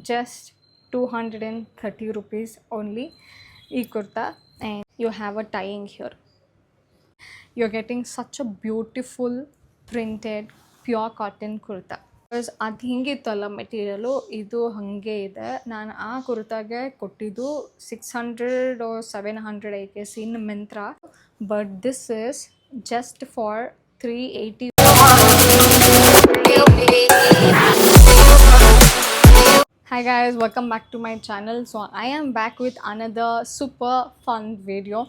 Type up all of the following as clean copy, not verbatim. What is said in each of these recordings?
just 230 rupees only ee kurta, and you have a tying here. You're getting such a beautiful printed pure cotton kurta. Because ಅದು ಹಿಂಗಿತ್ತಲ್ಲ material, ಇದು ಹಾಗೆ ಇದೆ. ನಾನು ಆ ಕುರ್ತಾಗೆ ಕೊಟ್ಟಿದ್ದು 600 or 700 I guess in Myntra, but this is just for 380. Hi guys, welcome back to my channel. So I am back with another super fun video.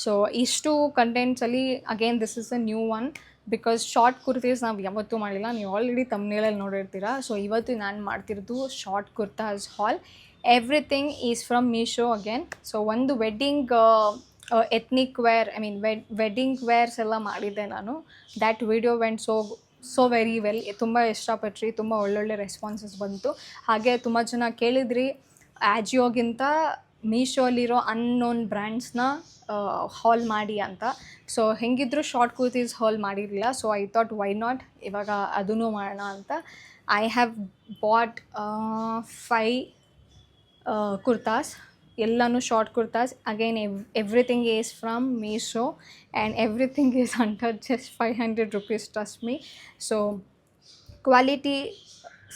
So ishtu contents ali again this is a new one because short kurtis ನಾವು ಯಾವತ್ತೂ ಮಾಡಿಲ್ಲ. ನೀವು already ತಮ್ನೇಲಲ್ಲಿ ನೋಡಿರ್ತೀರಾ. So ಇವತ್ತು ನಾನು ಮಾಡ್ತಿರೋದು short kurtas haul. Everything is from Meesho again. So ಒಂದು wedding ethnic wear, I mean wedding wears ಎಲ್ಲ ಮಾಡಿದ್ದೆ ನಾನು. That video went so very well. ತುಂಬ ಇಷ್ಟಪಟ್ರಿ, ತುಂಬ ಒಳ್ಳೊಳ್ಳೆ ರೆಸ್ಪಾನ್ಸಸ್ ಬಂತು. ಹಾಗೆ ತುಂಬ ಜನ ಕೇಳಿದ್ರಿ ಆ್ಯಜಿಯೋಗಿಂತ ಮೀಶೋಲಿರೋ ಅನ್ನೋನ್ ಬ್ರ್ಯಾಂಡ್ಸ್ನ ಹಾಲ್ ಮಾಡಿ ಅಂತ. ಸೊ ಹೆಂಗಿದ್ರು ಶಾರ್ಟ್ ಕುರ್ತೀಸ್ ಹಾಲ್ ಮಾಡಿರಲಿಲ್ಲ. So I thought why not, ಇವಾಗ ಅದೂ ಮಾಡೋಣ ಅಂತ. ಐ ಹ್ಯಾವ್ ಬಾಟ್ 5 ಕುರ್ತಾಸ್, ಎಲ್ಲನೂ short kurtas. Again everything is from Meesho and everything is under just 500 rupees, trust me. So quality,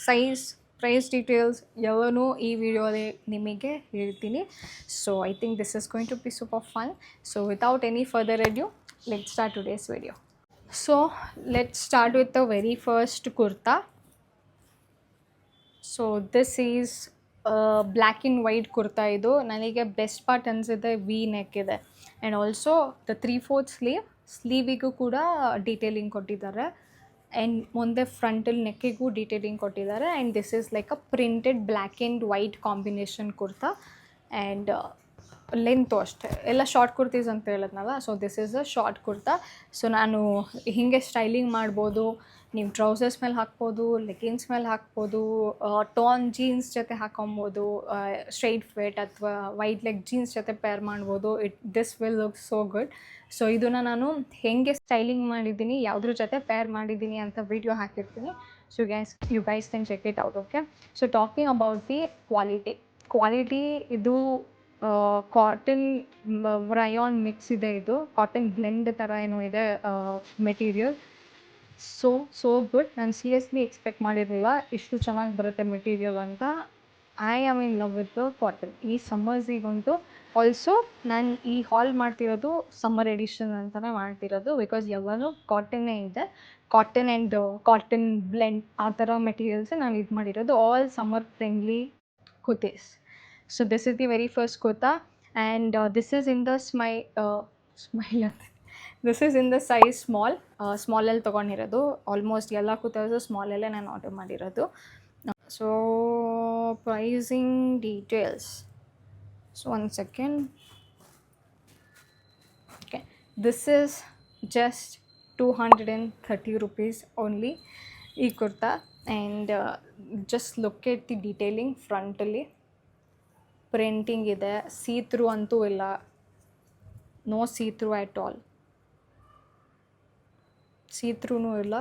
size, price details ಎಲ್ಲನೂ ಈ ವಿಡಿಯೋದಲ್ಲಿ ನಿಮಗೆ ಹೇಳ್ತೀನಿ. So I think this is going to be super fun. So without any further adieu, let's start today's video. So let's start with the very first kurta. So this is black and white kurta. ಇದು ನನಗೆ best part ಅನಿಸಿದೆ V neck ಇದೆ, and also the 3/4 ಸ್ಲೀವಿಗೂ ಕೂಡ detailing ಕೊಟ್ಟಿದ್ದಾರೆ, and ಮುಂದೆ ಫ್ರಂಟಲ್ಲಿ ನೆಕ್ಕಿಗೂ detailing ಕೊಟ್ಟಿದ್ದಾರೆ. And this is like a printed black and white combination kurta. And length ಅಷ್ಟೇ, ಎಲ್ಲ ಶಾರ್ಟ್ ಕುರ್ತೀಸ್ ಅಂತ ಹೇಳಿದ್ನಲ್ಲ. So this is a short kurta. So ನಾನು ಹೀಗೆ ಸ್ಟೈಲಿಂಗ್ ಮಾಡ್ಬೋದು. ನೀವು ಟ್ರೌಸರ್ಸ್ ಮೇಲೆ ಹಾಕ್ಬೋದು, ಲೆಗಿನ್ಸ್ ಮೇಲೆ ಹಾಕ್ಬೋದು, ಟೋನ್ ಜೀನ್ಸ್ ಜೊತೆ ಹಾಕೊಬೋದು, ಸ್ಟ್ರೈಟ್ ಫಿಟ್ ಅಥವಾ ವೈಟ್ ಲೆಗ್ ಜೀನ್ಸ್ ಜೊತೆ ಪೇರ್ ಮಾಡ್ಬೋದು. This will look so good. So ಇದನ್ನು ನಾನು ಹೇಗೆ ಸ್ಟೈಲಿಂಗ್ ಮಾಡಿದ್ದೀನಿ, ಯಾವುದ್ರ ಜೊತೆ ಪೇರ್ ಮಾಡಿದ್ದೀನಿ ಅಂತ ವಿಡಿಯೋ ಹಾಕಿರ್ತೀನಿ. So you guys can check it out. Okay. So talking about the quality ಇದು ಕಾಟನ್ ರಯಾನ್ ಮಿಕ್ಸ್ ಇದೆ. ಇದು ಕಾಟನ್ ಬ್ಲೆಂಡ್ ಥರ ಏನೋ ಇದೆ ಮೆಟೀರಿಯಲ್. So good. ನಾನು ಸೀರಿಯಸ್ಲಿ ಎಕ್ಸ್ಪೆಕ್ಟ್ ಮಾಡಿರಲಿಲ್ಲ ಇಷ್ಟು ಚೆನ್ನಾಗಿ ಬರುತ್ತೆ ಮೆಟೀರಿಯಲ್ ಅಂತ. I am in love with cotton. ಈ ಸಮ್ಮರ್ಸಿಗಂತೂ ಆಲ್ಸೋ ನಾನು ಈ ಹಾಲ್ ಮಾಡ್ತಿರೋದು ಸಮ್ಮರ್ ಎಡಿಷನ್ ಅಂತಲೇ ಮಾಡ್ತಿರೋದು, ಬಿಕಾಸ್ ಯಾವಾಗಲೂ ಕಾಟನ್ನೇ ಇದೆ. ಕಾಟನ್ ಆ್ಯಂಡ್ ಕಾಟನ್ ಬ್ಲೆಂಡ್ ಆ ಥರ ಮೆಟೀರಿಯಲ್ಸೇ ನಾನು ಇದು ಮಾಡಿರೋದು. All summer friendly kurtis. So this is the very first kurta, and this is in the this is in the size ಸ್ಮಾಲಲ್ಲಿ ತೊಗೊಂಡಿರೋದು. ಆಲ್ಮೋಸ್ಟ್ ಎಲ್ಲ ಕುರ್ತಾಸು ಸ್ಮಾಲಲ್ಲೇ ನಾನು ಆರ್ಡರ್ ಮಾಡಿರೋದು. So pricing details, so 1 second. Okay, this is just 230 rupees only ಈ kurta. And just look at the detailing. ಫ್ರಂಟಲ್ಲಿ printing ಇದೆ, see through ಅಂತೂ ಇಲ್ಲ, no see through at all, see ಥ್ರೂನೂ ಇಲ್ಲ.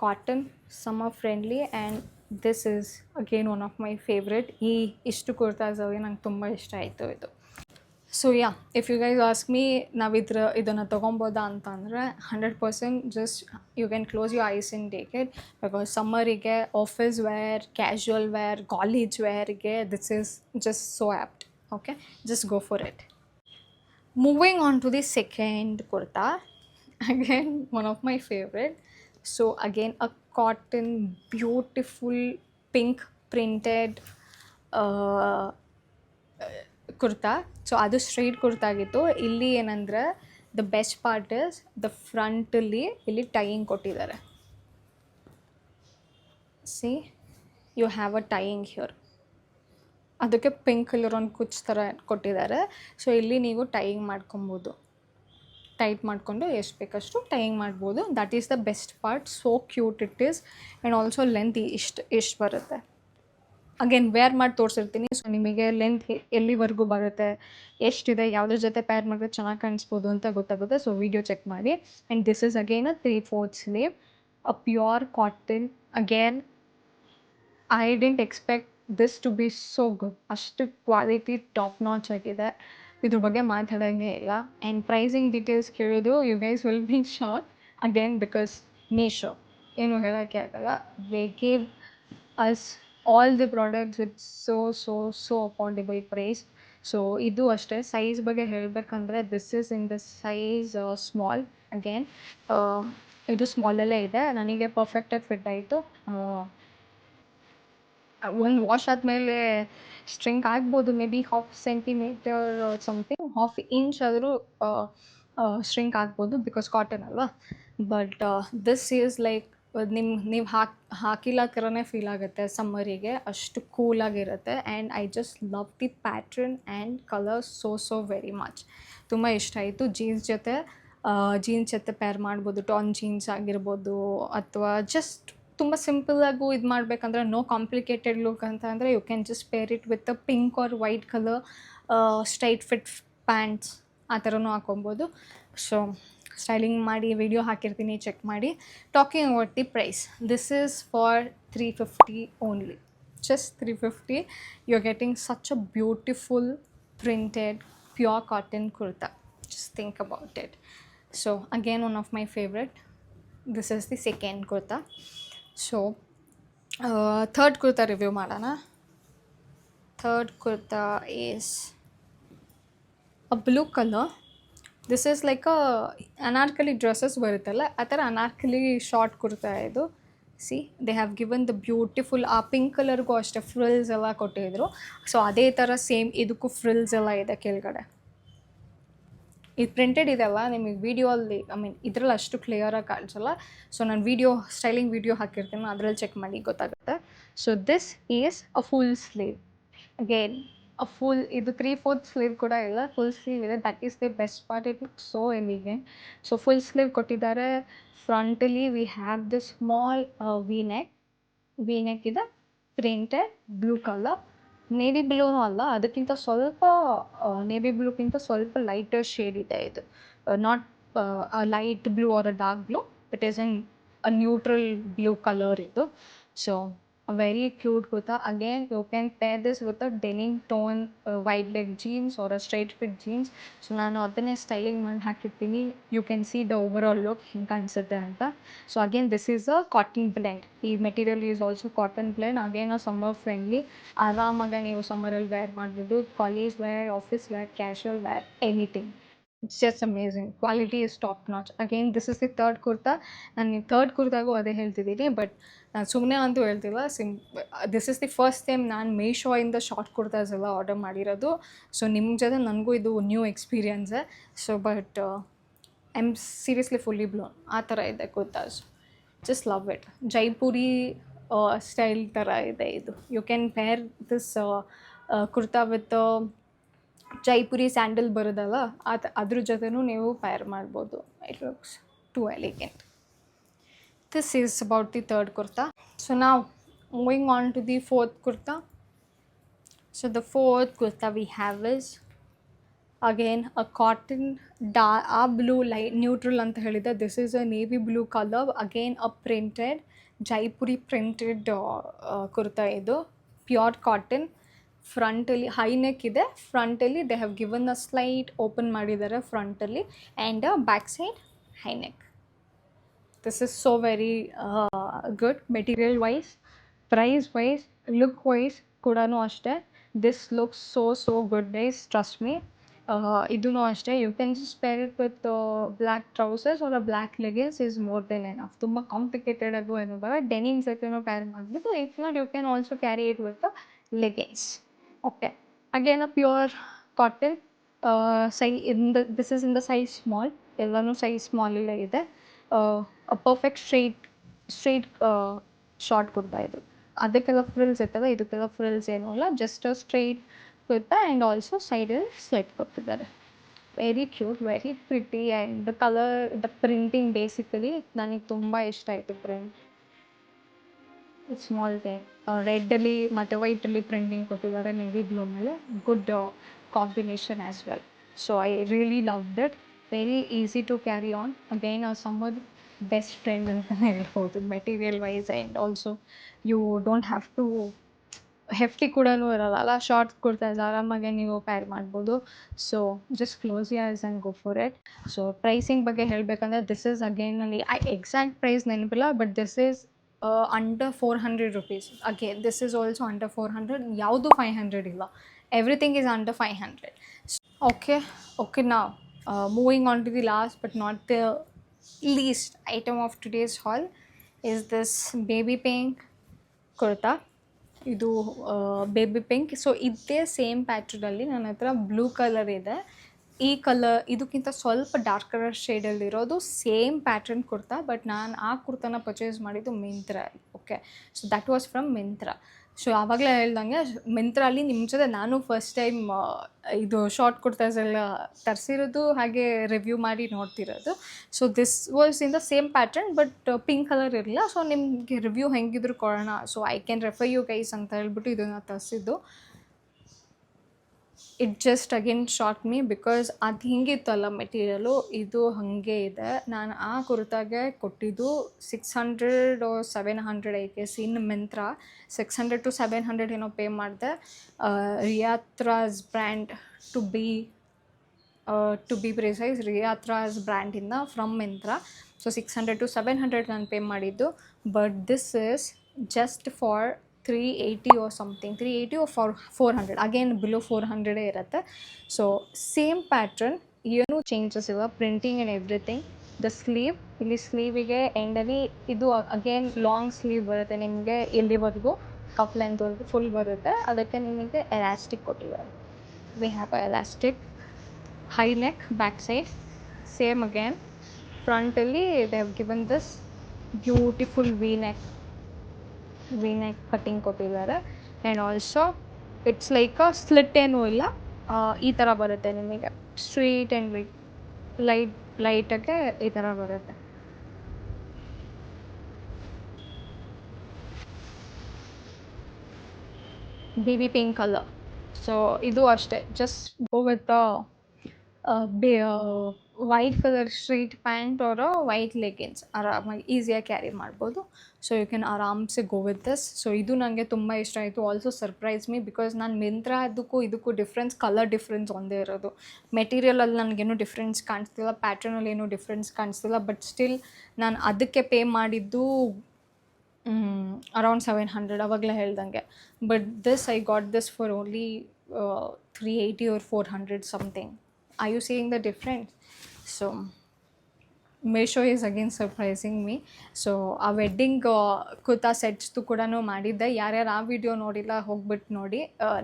Cotton, summer friendly, and this is again one of my favourite. ಇಷ್ಟು ಕುರ್ತಾಸಲ್ಲಿ ನಂಗೆ ತುಂಬ ಇಷ್ಟ ಆಯಿತು ಇದು. So yeah, if you guys ask me ನಾವು ಇದನ್ನು ತೊಗೊಬೋದಾ ಅಂತ ಅಂದರೆ 100% just you can close you eyes in take it. Because ಸಮ್ಮರಿಗೆ, office wear, casual wear, college ವೇರ್ಗೆ this is just so apt. Okay, just go for it. Moving on to the second kurta, again one of my favorite. So again a cotton beautiful pink printed kurta. So ಅದು straight kurta ಆಗಿತ್ತು. ಇಲ್ಲಿ ಏನಂದರೆ the best part is the ಫ್ರಂಟಲ್ಲಿ ಇಲ್ಲಿ tying ಕೊಟ್ಟಿದ್ದಾರೆ. See, you have a tying here. ಅದಕ್ಕೆ pink colour ಒಂದು ಕುಚ್ ಥರ ಕೊಟ್ಟಿದ್ದಾರೆ. ಸೊ ಇಲ್ಲಿ ನೀವು ಟೈಯಿಂಗ್ ಮಾಡ್ಕೊಬೋದು, ಟೈಟ್ ಮಾಡಿಕೊಂಡು ಎಷ್ಟು ಬೇಕಷ್ಟು ಟೈಯಿಂಗ್ ಮಾಡ್ಬೋದು. That is the best part. So cute it is. And also length ಇಷ್ಟು ಬರುತ್ತೆ. ಅಗೇನ್ ವೇರ್ ಮಾಡಿ ತೋರಿಸಿರ್ತೀನಿ. ಸೊ ನಿಮಗೆ ಲೆಂತ್ ಎಲ್ಲಿವರೆಗೂ ಬರುತ್ತೆ, ಎಷ್ಟಿದೆ, ಯಾವುದ್ರ ಜೊತೆ ಪೇರ್ ಮಾಡಿದ್ರೆ ಚೆನ್ನಾಗಿ ಕಾಣಿಸ್ಬೋದು ಅಂತ ಗೊತ್ತಾಗುತ್ತೆ. ಸೊ ವಿಡಿಯೋ ಚೆಕ್ ಮಾಡಿ. And this is again a 3/4 sleeve, a pure cotton. Again I didn't expect this to be so good. ಅಷ್ಟು ಕ್ವಾಲಿಟಿ ಟಾಪ್ ನಾಚ್ ಆಗಿದೆ. ಇದ್ರ ಬಗ್ಗೆ ಮಾತಾಡೋಂಗೆ ಇಲ್ಲ. ಆ್ಯಂಡ್ ಪ್ರೈಸಿಂಗ್ ಡೀಟೇಲ್ಸ್ ಕೇಳೋದು you guys will be shock again because Meesho ಏನು ಹೇಳೋಕ್ಕೆ ಆಗಲ್ಲ. They gave us all the products with so affordable price. So ಇದು ಅಷ್ಟೇ. ಸೈಜ್ ಬಗ್ಗೆ ಹೇಳಬೇಕಂದ್ರೆ this is in the size small. Again ಇದು ಸ್ಮಾಲಲ್ಲೇ ಇದೆ. ನನಗೆ ಪರ್ಫೆಕ್ಟಾಗಿ ಫಿಟ್ ಆಯಿತು. ಒಂದು ವಾಶ್ ಆದಮೇಲೆ ಸ್ಟ್ರಿಂಕ್ ಆಗ್ಬೋದು, maybe half centimetre something, half inch ಆದರೂ ಸ್ಟ್ರಿಂಕ್ ಆಗ್ಬೋದು ಬಿಕಾಸ್ ಕಾಟನ್ ಅಲ್ವಾ. ಬಟ್ ದಿಸ್ ಈಸ್ ಲೈಕ್ ನೀವು ಹಾಕಿಲ್ಲ ಥರನೇ ಫೀಲ್ ಆಗುತ್ತೆ ಸಮ್ಮರಿಗೆ. ಅಷ್ಟು ಕೂಲಾಗಿರುತ್ತೆ. And I just love the pattern and colour so very much. ತುಂಬ ಇಷ್ಟ ಆಯಿತು. ಜೀನ್ಸ್ ಜೊತೆ ಪೇರ್ ಮಾಡ್ಬೋದು. ಟಾನ್ ಜೀನ್ಸ್ ಆಗಿರ್ಬೋದು, ಅಥವಾ ಜಸ್ಟ್ ತುಂಬ ಸಿಂಪಲ್ಲಾಗೂ ಇದು ಮಾಡಬೇಕಂದ್ರೆ ನೋ ಕಾಂಪ್ಲಿಕೇಟೆಡ್ ಲುಕ್ ಅಂತ ಅಂದರೆ you can just pair it with a pink or white colour straight fit pants ಆ ಥರನೂ ಹಾಕೊಬೋದು. ಸೊ ಸ್ಟೈಲಿಂಗ್ ಮಾಡಿ ವಿಡಿಯೋ ಹಾಕಿರ್ತೀನಿ, ಚೆಕ್ ಮಾಡಿ. Talking about the price, this is for 350 only. just 350 you're getting such a beautiful printed pure cotton kurta. Just think about it. So again, one of my favorite. This is the second kurta. So third kurta review ಮಾಡೋಣ. Third kurta is a blue color. This is like a Anarkali dresses ಬರುತ್ತಲ್ಲ ಆ ಥರ Anarkali short kurta ಇದು. C they have given the beautiful, ಆ pink ಕಲರ್ಗೂ ಅಷ್ಟೇ frills ಎಲ್ಲ ಕೊಟ್ಟಿದ್ರು. So ಅದೇ ಥರ ಸೇಮ್ ಇದಕ್ಕೂ ಫ್ರಿಲ್ಸ್ ಎಲ್ಲ ಇದೆ ಕೆಳಗಡೆ. ಇದು ಪ್ರಿಂಟೆಡ್ ಇದೆಲ್ಲ ನಿಮಗೆ ವೀಡಿಯೋಲ್ಲಿ, ಐ ಮೀನ್ ಇದರಲ್ಲಿ ಅಷ್ಟು ಕ್ಲಿಯರಾಗಿ ಕಾಣಿಸಲ್ಲ. ಸೊ ನಾನು ಸ್ಟೈಲಿಂಗ್ ವೀಡಿಯೋ ಹಾಕಿರ್ತೀನಿ, ಅದರಲ್ಲಿ ಚೆಕ್ ಮಾಡಿ ಗೊತ್ತಾಗುತ್ತೆ. So this is a full sleeve. Again ಇದು 3/4 ಸ್ಲೀವ್ ಕೂಡ ಇಲ್ಲ, ಫುಲ್ ಸ್ಲೀವ್ ಇದೆ. That is the best part. It look so elegant. So full sleeve ಕೊಟ್ಟಿದ್ದಾರೆ. ಫ್ರಂಟಲ್ಲಿ we have the small V neck ಇದೆ, ಪ್ರಿಂಟೆಡ್ ಬ್ಲೂ ಕಲರ್. ನೇವಿ ಬ್ಲೂನೂ ಅಲ್ಲ, ಅದಕ್ಕಿಂತ ಸ್ವಲ್ಪ ನೇವಿ ಬ್ಲೂಕ್ಕಿಂತ ಸ್ವಲ್ಪ ಲೈಟರ್ ಶೇಡ್ ಇದೆ ಇದು. Not light blue or a dark blue, it is in a neutral blue colour ಇದು. So a very cute kurta. Again, you can pair this with a denim tone wide leg jeans or a straight fit jeans. So ನಾನು ಅದನ್ನೇ styling ಮಾಡಿ ಹಾಕಿರ್ತೀನಿ. You can see the over look ಹಿಂಗೆ ಕಾಣಿಸುತ್ತೆ ಅಂತ. So again this is a cotton blend. ಈ material is also cotton blend. Again a summer friendly. ಆರಾಮಾಗಿ ನೀವು ಸಮ್ಮರಲ್ಲಿ ವೇರ್ ಮಾಡ್ಬೋದು. College wear, office wear, casual wear, anything. It's just amazing. Quality is top notch. Again this is the third kurta. ನಾನು third ಕುರ್ತಾಗೂ ಅದೇ ಹೇಳ್ತಿದ್ದೀನಿ, but ನಾನು ಸುಮ್ಮನೆ ಅಂತೂ ಹೇಳ್ತಿಲ್ಲ. This is the first time ನಾನು ಮೀಶೋಯಿಂದ ಶಾರ್ಟ್ ಕುರ್ತಾಸ್ ಎಲ್ಲ ಆರ್ಡರ್ ಮಾಡಿರೋದು. ಸೊ ನಿಮ್ಮ ಜೊತೆ ನನಗೂ ಇದು ನ್ಯೂ ಎಕ್ಸ್ಪೀರಿಯನ್ಸೇ. So but I am seriously fully blown. ಆ ಥರ ಇದೆ kurtas. Just love it. Jaipuri style ಥರ ಇದೆ ಇದು. You can pair this kurta with Jaipuri sandal ಬರೋದಲ್ಲ, ಅದ್ರ ಜೊತೆನೂ ನೀವು ಪೇರ್ ಮಾಡ್ಬೋದು. It looks too elegant. This is about the third kurta. So now moving on to the fourth kurta. So the fourth kurta we have is again a cotton blue light neutral anta helide. This is a navy blue color. Again a printed Jaipuri printed kurta idu. Pure cotton. ಫ್ರಂಟಲ್ಲಿ high neck ಇದೆ. ಫ್ರಂಟಲ್ಲಿ they have given a slight open ಮಾಡಿದ್ದಾರೆ ಫ್ರಂಟಲ್ಲಿ, and back side high neck. This is so very good material wise, price wise, look wise ಕೂಡ ಅಷ್ಟೇ. This looks so good guys, trust me. ಇದೂ ಅಷ್ಟೇ. You can just pair it with black trousers or black leggings is more than enough. ತುಂಬ complicated ಆಗು ಏನು ಬೇಡ. Denims ಜೊತೆನೂ carry ಮಾಡಿಬಿಟ್ಟು, if not you can also carry it with leggings. Okay, again a pure cotton. This is in the size small. ಎಲ್ಲಾನು size small ಇಲ್ಲ ಇದೆ. A perfect straight short kurta ಇದು. ಅದಕ್ಕೆಲ್ಲ ಫ್ರಿಲ್ಸ್ ಇರ್ತವೆ, ಇದಕ್ಕೆಲ್ಲ ಫ್ರಿಲ್ಸ್ ಏನೂ ಇಲ್ಲ. Just straight kurta and also ಸೈಡಲ್ಲಿ ಸ್ವೆಟ್ ಕೊಟ್ಟಿದ್ದಾರೆ. Very cute, very pretty. And the colour, the printing basically ನನಗೆ ತುಂಬ ಇಷ್ಟ ಆಯಿತು. Print small thing. ರೆಡ್ಡಲ್ಲಿ ಮತ್ತು ವೈಟಲ್ಲಿ ಪ್ರಿಂಟಿಂಗ್ ಕೊಟ್ಟಿದ್ದಾರೆ ನೇವಿ ಬ್ಲೂ ಮೇಲೆ. Good combination as well. So I really love that. Very easy to carry on. Again summer best friend ಅಂತಲೇ ಹೇಳ್ಬೋದು material wise. And also you don't have to hefty ಕೂಡ ಇರಲ್ಲ ಅಲ್ಲ, ಶಾರ್ಟ್ ಕುರ್ತಾಸ್ ಆರಾಮಾಗಿ ನೀವು pair ಮಾಡ್ಬೋದು. So just close your eyes and go for it. So pricing ಬಗ್ಗೆ ಹೇಳಬೇಕಂದ್ರೆ ದಿಸ್ ಈಸ್ ಅಗೇನ್ ನನಗೆ ಎಕ್ಸಾಕ್ಟ್ ಪ್ರೈಸ್ ನೆನಪಿಲ್ಲ, but this is under 400 rupees. Again this is also under 400. ಯಾವುದು 500 ಇಲ್ಲ, everything is under 500. Okay, okay, now moving on to the last but not the least item of today's haul is this baby pink kurta. ಇದು baby pink. So ಇದೇ same ಪ್ಯಾಟ್ರನಲ್ಲಿ ನನ್ನ ಹತ್ರ blue colour ಇದೆ. ಈ colour ಇದಕ್ಕಿಂತ ಸ್ವಲ್ಪ dark colour ಶೇಡಲ್ಲಿರೋದು ಸೇಮ್ ಪ್ಯಾಟ್ರನ್ ಕುರ್ತಾ, ಬಟ್ ನಾನು ಆ ಕುರ್ತಾನ ಪರ್ಚೇಸ್ ಮಾಡಿದ್ದು Myntra. Okay, so that was from Myntra. So ಆವಾಗಲೇ ಹೇಳ್ದಂಗೆ ಮಿಂತ್ರಲ್ಲಿ ನಿಮ್ಮ ಜೊತೆ ನಾನು ಫಸ್ಟ್ ಟೈಮ್ ಇದು ಶಾರ್ಟ್ ಕುರ್ತಾಸ್ ಎಲ್ಲ ತರಿಸಿರೋದು, ಹಾಗೆ ರಿವ್ಯೂ ಮಾಡಿ ನೋಡ್ತಿರೋದು. So this was in the same pattern but pink colour ಇರಲಿಲ್ಲ. ಸೊ ನಿಮಗೆ ರಿವ್ಯೂ ಹೆಂಗಿದ್ರು ಕೊಡೋಣ, so I can refer you guys ಅಂತ ಹೇಳ್ಬಿಟ್ಟು ಇದನ್ನು ತರಿಸಿದ್ದು. It just again shock me because ಅದು ಹಿಂಗಿತ್ತಲ್ಲ ಮೆಟೀರಿಯಲು, ಇದು ಹಾಗೆ ಇದೆ. ನಾನು ಆ ಕುರ್ತಾಗೆ ಕೊಟ್ಟಿದ್ದು 600 or 700 I guess in Myntra. 600 to 700 ಏನೋ ಪೇ ಮಾಡಿದೆ. ರಿಯಾತ್ರಾಸ್ ಬ್ರ್ಯಾಂಡ್ ಟು ಬಿ ಪ್ರಿಸೈಸ್, ರಿಯಾತ್ರಾಸ್ ಬ್ರ್ಯಾಂಡಿಂದ ಫ್ರಮ್ ಮಿಂತ್ರಾ. ಸೊ 600 to 700 ನಾನು ಪೇ ಮಾಡಿದ್ದು. But this is just for 380 or something, 380 or 400, again below 400 ಇರುತ್ತೆ. ಸೊ ಸೇಮ್ ಪ್ಯಾಟ್ರನ್, ಏನೂ ಚೇಂಜಸ್ ಇಲ್ಲ, printing and everything. The sleeve, ಇಲ್ಲಿ ಸ್ಲೀವಿಗೆ ಎಂಡಲ್ಲಿ ಇದು ಅಗೇನ್ ಲಾಂಗ್ ಸ್ಲೀವ್ ಬರುತ್ತೆ ನಿಮಗೆ, ಇಲ್ಲಿವರೆಗೂ ಕಪ್ ಲೆಂತ್ವರೆಗೂ ಫುಲ್ ಬರುತ್ತೆ. ಅದಕ್ಕೆ ನಿಮಗೆ ಎಲಾಸ್ಟಿಕ್ ಕೊಟ್ಟಿದ್ದಾರೆ. We have a elastic. High neck, back side same again. ಫ್ರಂಟಲ್ಲಿ they have given this beautiful V neck cutting ಕೊಟ್ಟಿದ್ದಾರೆ. And also it's like a slit ಏನೂ ಇಲ್ಲ, ಈ ಥರ ಬರುತ್ತೆ ನಿಮಗೆ ಸ್ಟ್ರೀಟ್ ಆ್ಯಂಡ್ ಲೈಟಾಗೆ ಈ ಥರ ಬರುತ್ತೆ. Baby pink colour. ಸೊ ಇದು ಅಷ್ಟೇ, just go with white colour straight pant or white leggings, ಆರಾಮಾಗಿ ಈಸಿಯಾಗಿ ಕ್ಯಾರಿ ಮಾಡ್ಬೋದು. ಸೊ ಯು ಕ್ಯಾನ್ ಆರಾಮ್ಸೆ ಗೋ ವಿತ್ ದಿಸ್. ಸೊ ಇದು ನನಗೆ ತುಂಬ ಇಷ್ಟ ಆಯಿತು. ಆಲ್ಸೋ ಸರ್ಪ್ರೈಸ್ ಮೀ ಬಿಕಾಸ್ ನಾನು ಮಿಂತ್ರಾ ಇದಕ್ಕೂ ಡಿಫ್ರೆನ್ಸ್, ಕಲರ್ ಡಿಫ್ರೆನ್ಸ್ ಒಂದೇ ಇರೋದು. ಮೆಟೀರಿಯಲಲ್ಲಿ ನನಗೇನು ಡಿಫ್ರೆನ್ಸ್ ಕಾಣಿಸ್ತಿಲ್ಲ, ಪ್ಯಾಟ್ರನಲ್ಲಿ ಏನೂ ಡಿಫ್ರೆನ್ಸ್ ಕಾಣಿಸ್ತಿಲ್ಲ. ಬಟ್ ಸ್ಟಿಲ್ ನಾನು ಅದಕ್ಕೆ ಪೇ ಮಾಡಿದ್ದು ಅರೌಂಡ್ 700 ಅವಾಗಲೇ ಹೇಳ್ದಂಗೆ. But this I got this for only 380 or 400 something. Are you seeing the difference? So Meesho is again surprising me. So ಆ ವೆಡ್ಡಿಂಗ್ ಕುರ್ತಾ ಸೆಟ್ಸ್ದು ಕೂಡ ಮಾಡಿದ್ದೆ. ಯಾರ್ಯಾರು ಆ ವಿಡಿಯೋ ನೋಡಿಲ್ಲ ಹೋಗ್ಬಿಟ್ಟು ನೋಡಿ,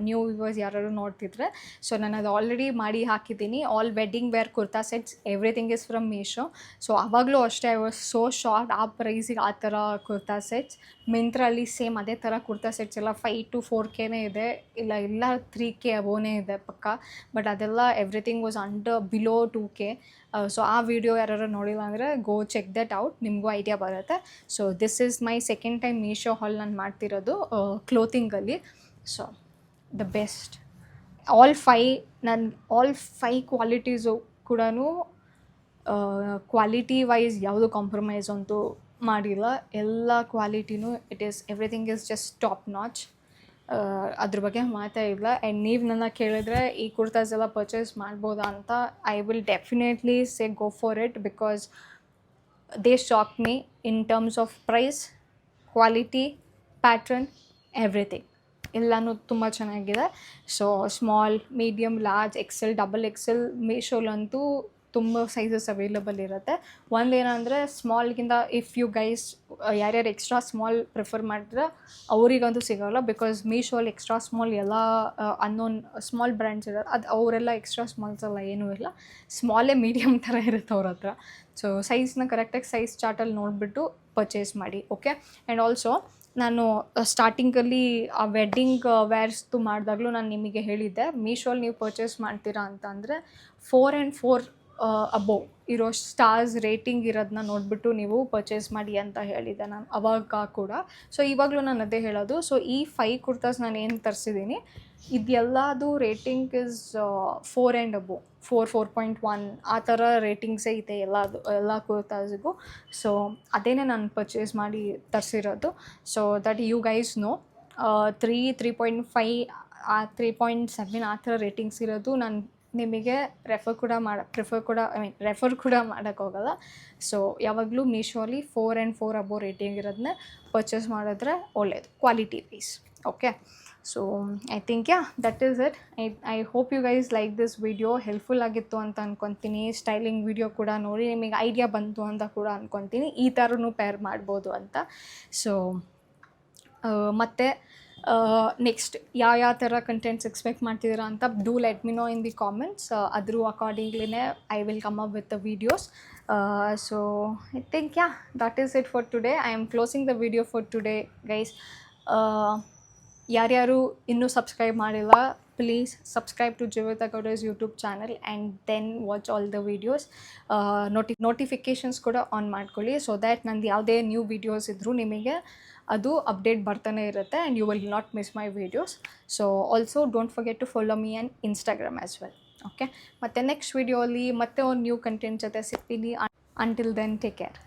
ನ್ಯೂ ವ್ಯೂವರ್ಸ್ ಯಾರು ನೋಡ್ತಿದ್ರೆ. ಸೊ ನಾನು ಅದು ಆಲ್ರೆಡಿ ಮಾಡಿ ಹಾಕಿದ್ದೀನಿ. All wedding wear kurta sets, everything is from Meesho. So ಆವಾಗಲೂ ಅಷ್ಟೇ ಐ ವಾಸ್ ಸೋ ಶಾಕ್ಡ್ ಆ ಪ್ರೈಸಿಗೆ ಆ ಥರ ಕುರ್ತಾ ಸೆಟ್ಸ್. ಮಿಂತ್ರಲ್ಲಿ ಸೇಮ್ ಅದೇ ಥರ ಕುರ್ತಾ ಸೆಟ್ಸ್ ಎಲ್ಲ 5 to 4K ಇದೆ, ಇಲ್ಲ 3K ಅಬೋನೇ ಇದೆ ಪಕ್ಕ. ಬಟ್ ಅದೆಲ್ಲ everything was below 2K. So ಆ ವಿಡಿಯೋ ಯಾರು ನೋಡಿಲ್ಲ ಅಂದರೆ ಗೋ ಚೆಕ್ ದಟ್ ಔಟ್, ನಿಮಗೂ ಐಡಿಯಾ ಬರುತ್ತೆ. So this is my second time Meesho haul ನಾನು ಮಾಡ್ತಿರೋದು ಕ್ಲೋತಿಂಗಲ್ಲಿ. So the best. All 5 qualities ಕೂಡ ಕ್ವಾಲಿಟಿ ವೈಸ್ ಯಾವುದು ಕಾಂಪ್ರಮೈಸ್ ಅಂತೂ ಮಾಡಿಲ್ಲ. ಎಲ್ಲ ಕ್ವಾಲಿಟಿನೂ everything is just top notch. ಅದ್ರ ಬಗ್ಗೆ ಮಾತೇ ಇಲ್ಲ. ಆ್ಯಂಡ್ ನೀವು ನನ್ನ ಕೇಳಿದ್ರೆ ಈ ಕುರ್ತಾಸ್ ಎಲ್ಲ ಪರ್ಚೇಸ್ ಮಾಡ್ಬೋದಾ ಅಂತ, I will definitely say go for it because they shock me in terms of price, quality, pattern, everything ಎಲ್ಲನೂ ತುಂಬ ಚೆನ್ನಾಗಿದೆ. So small, medium, large, XL, XXL ಮೀಶೋಲಂತೂ ತುಂಬ ಸೈಜಸ್ ಅವೈಲಬಲ್ ಇರುತ್ತೆ. ಒಂದೇನಂದರೆ ಸ್ಮಾಲ್ಗಿಂತ ಇಫ್ ಯು ಗೈಸ್ ಯಾರ್ಯಾರು ಎಕ್ಸ್ಟ್ರಾ ಸ್ಮಾಲ್ ಪ್ರಿಫರ್ ಮಾಡಿದ್ರೆ ಅವರಿಗಂತೂ ಸಿಗೋಲ್ಲ. ಬಿಕಾಸ್ ಮೀಶೋಲ್ಲಿ ಎಕ್ಸ್ಟ್ರಾ ಸ್ಮಾಲ್ ಎಲ್ಲ ಅನ್ನೋನ್ ಸ್ಮಾಲ್ ಬ್ರ್ಯಾಂಡ್ಸ್ ಇರೋದು, ಅದು ಅವರೆಲ್ಲ ಎಕ್ಸ್ಟ್ರಾ ಸ್ಮಾಲ್ಸ್ ಎಲ್ಲ ಏನೂ ಇಲ್ಲ, ಸ್ಮಾಲೇ ಮೀಡಿಯಮ್ ಥರ ಇರುತ್ತೆ ಅವ್ರ ಹತ್ರ. ಸೊ ಸೈಜ್ನ ಕರೆಕ್ಟಾಗಿ ಸೈಜ್ ಚಾರ್ಟಲ್ಲಿ ನೋಡಿಬಿಟ್ಟು ಪರ್ಚೇಸ್ ಮಾಡಿ. ಓಕೆ. ಆ್ಯಂಡ್ ಆಲ್ಸೋ ನಾನು ಸ್ಟಾರ್ಟಿಂಗಲ್ಲಿ ಆ ವೆಡ್ಡಿಂಗ್ ವೇರ್ಸ್ದು ಮಾಡಿದಾಗಲೂ ನಾನು ನಿಮಗೆ ಹೇಳಿದ್ದೆ, ಮೀಶೋಲ್ಲಿ ನೀವು ಪರ್ಚೇಸ್ ಮಾಡ್ತೀರಾ ಅಂತ ಅಂದರೆ 4 and 4 ಅಬೋವ್ ಇರೋ ಸ್ಟಾರ್ಸ್ ರೇಟಿಂಗ್ ಇರೋದನ್ನ ನೋಡಿಬಿಟ್ಟು ನೀವು ಪರ್ಚೇಸ್ ಮಾಡಿ ಅಂತ ಹೇಳಿದ್ದೆ ನಾನು ಅವಾಗ ಕೂಡ. ಸೊ ಇವಾಗಲೂ ನಾನು ಅದೇ ಹೇಳೋದು. ಸೊ ಈ 5 ಕುರ್ತಾಸ್ ನಾನು ಏನು ತರಿಸಿದ್ದೀನಿ ಇದೆಲ್ಲದು ರೇಟಿಂಗ್ ಇಸ್ 4 and ಅಬೋವ್, 4.1 ಆ ಥರ ರೇಟಿಂಗ್ಸೇ ಇದೆ ಎಲ್ಲ ಕುರ್ತಾಸಿಗೂ. ಸೊ ಅದೇನೇ ನಾನು ಪರ್ಚೇಸ್ ಮಾಡಿ ತರಿಸಿರೋದು. So that you guys know. 3.5 3.7 ಆ ಥರ ರೇಟಿಂಗ್ಸ್ ಇರೋದು ನಾನು ನಿಮಗೆ ರೆಫರ್ ಕೂಡ ಮಾಡೋಕ್ಕೋಗಲ್ಲ. ಸೊ ಯಾವಾಗಲೂ ಮೀಶೋಲಿ 4 ಆ್ಯಂಡ್ 4 ಅಬೋವ್ ರೇಟಿಂಗ್ ಇರೋದನ್ನ ಪರ್ಚೇಸ್ ಮಾಡಿದ್ರೆ ಒಳ್ಳೆಯದು, quality wise. Okay, so I think that is it. I hope you guys like this video. Helpful ಆಗಿತ್ತು ಅಂತ ಅಂದ್ಕೊತೀನಿ. ಸ್ಟೈಲಿಂಗ್ ವಿಡಿಯೋ ಕೂಡ ನೋಡಿ ನಿಮಗೆ ಐಡಿಯಾ ಬಂತು ಅಂತ ಕೂಡ ಅಂದ್ಕೊತೀನಿ, ಈ ಥರನೂ ಪೇರ್ ಮಾಡ್ಬೋದು ಅಂತ. ಸೊ ಮತ್ತು ನೆಕ್ಸ್ಟ್ ಯಾವ ಥರ ಕಂಟೆಂಟ್ಸ್ ಎಕ್ಸ್ಪೆಕ್ಟ್ ಮಾಡ್ತಿದ್ದೀರಾ ಅಂತ do let me know in the comments. ಅದ್ರ ಅಕಾರ್ಡಿಂಗ್ಲಿನೇ I will come up with the videos. So I think that is it for today. I am closing the video for today guys. ಯಾರ್ಯಾರು ಇನ್ನೂ subscribe ಮಾಡಿಲ್ಲ, please subscribe to Jeevitha Gowda's YouTube channel and then watch all the videos. Notifications ಕೂಡ on ಮಾಡ್ಕೊಳ್ಳಿ, so that ನಂದು ಯಾವುದೇ new videos ಇದ್ದರೂ ನಿಮಗೆ ಅದು ಅಪ್ಡೇಟ್ ಬರ್ತಾನೆ ಇರುತ್ತೆ and you will not miss my videos. So also don't forget to follow me on Instagram as well. Okay, ಮತ್ತು ನೆಕ್ಸ್ಟ್ ವೀಡಿಯೋಲಿ ಮತ್ತೆ ಒಂದು ನ್ಯೂ ಕಂಟೆಂಟ್ ಜೊತೆ ಸಿಗ್ತೀನಿ. Until then take care.